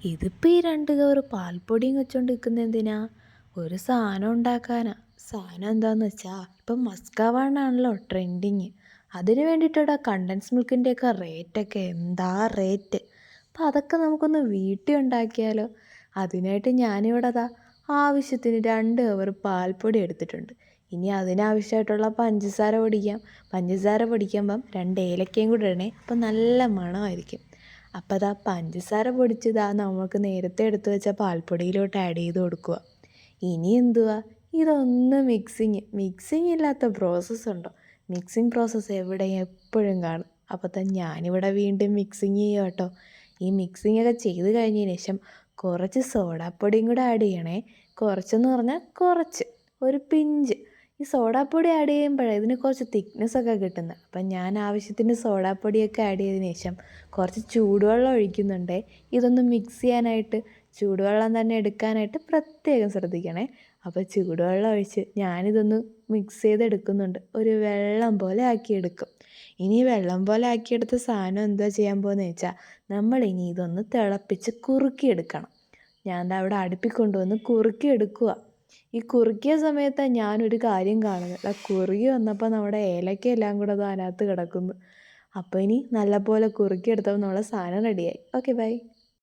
ഇതിപ്പോൾ ഈ 2 കവറ് പാൽപ്പൊടിയും വെച്ചോണ്ട് നിൽക്കുന്നത് എന്തിനാ? ഒരു സാധനം ഉണ്ടാക്കാനാ. സാധനം എന്താന്ന് വെച്ചാൽ ഇപ്പം മസ്കാവാണാണല്ലോ ട്രെൻഡിങ്. അതിന് വേണ്ടിയിട്ടാ കണ്ടൻസ് മിൽക്കിൻ്റെയൊക്കെ റേറ്റൊക്കെ എന്താ റേറ്റ്. അപ്പം അതൊക്കെ നമുക്കൊന്ന് വീട്ടിൽ ഉണ്ടാക്കിയാലോ. അതിനായിട്ട് ഞാനിവിടെ ആവശ്യത്തിന് 2 കവറ് പാൽപ്പൊടി എടുത്തിട്ടുണ്ട്. ഇനി അതിനാവശ്യമായിട്ടുള്ള പഞ്ചസാര പൊടിക്കാം. പഞ്ചസാര പൊടിക്കുമ്പം 2 ഏലക്കയും കൂടെ ഇടണേ, അപ്പം നല്ല മണമായിരിക്കും. അപ്പോൾ പഞ്ചസാര പൊടിച്ചതാ നമുക്ക് നേരത്തെ എടുത്തു വെച്ച പാൽപ്പൊടിയിലോട്ട് ആഡ് ചെയ്ത് കൊടുക്കുക. ഇനി എന്തുവാ, ഇതൊന്ന് മിക്സിങ് ഇല്ലാത്ത പ്രോസസ്സ് ഉണ്ടോ? മിക്സിങ് പ്രോസസ്സ് എവിടെയും എപ്പോഴും കാണും. അപ്പോൾ ഞാനിവിടെ വീണ്ടും മിക്സിങ് ചെയ്യുക കേട്ടോ. ഈ മിക്സിങ് ഒക്കെ ചെയ്ത് കഴിഞ്ഞതിന് ശേഷം കുറച്ച് സോഡാപ്പൊടിയും കൂടെ ആഡ് ചെയ്യണേ. കുറച്ചെന്ന് പറഞ്ഞാൽ കുറച്ച്, ഒരു പിഞ്ച്. ഈ സോഡാപ്പൊടി ആഡ് ചെയ്യുമ്പോഴേ ഇതിന് കുറച്ച് തിക്നെസ്സൊക്കെ കിട്ടുന്നത്. അപ്പം ഞാൻ ആവശ്യത്തിന് സോഡാപ്പൊടിയൊക്കെ ആഡ് ചെയ്തതിന് ശേഷം കുറച്ച് ചൂടുവെള്ളം ഒഴിക്കുന്നുണ്ട്. ഇതൊന്ന് മിക്സ് ചെയ്യാനായിട്ട് ചൂടുവെള്ളം തന്നെ എടുക്കാനായിട്ട് പ്രത്യേകം ശ്രദ്ധിക്കണേ. അപ്പോൾ ചൂടുവെള്ളം ഒഴിച്ച് ഞാനിതൊന്ന് മിക്സ് ചെയ്തെടുക്കുന്നുണ്ട്. ഒരു വെള്ളം പോലെ ആക്കിയെടുക്കും. ഇനി വെള്ളം പോലെ ആക്കിയെടുത്ത സാധനം എന്താ ചെയ്യാൻ പോകുന്നത് വെച്ചാൽ നമ്മളിനി ഇതൊന്ന് തിളപ്പിച്ച് കുറുക്കിയെടുക്കണം. ഞാൻ അവിടെ അടുപ്പിൽ കൊണ്ടുവന്ന് കുറുക്കിയെടുക്കുക. ഈ കുറുക്കിയ സമയത്ത് ഞാനൊരു കാര്യം കാണുന്നത്, കുറുകി വന്നപ്പോൾ നമ്മുടെ ഏലക്കയെല്ലാം കൂടെ അതിനകത്ത് കിടക്കുന്നു. അപ്പോൾ ഇനി നല്ലപോലെ കുറുക്കിയെടുത്തപ്പോൾ നമ്മളെ സാധനം റെഡിയായി. Okay bye.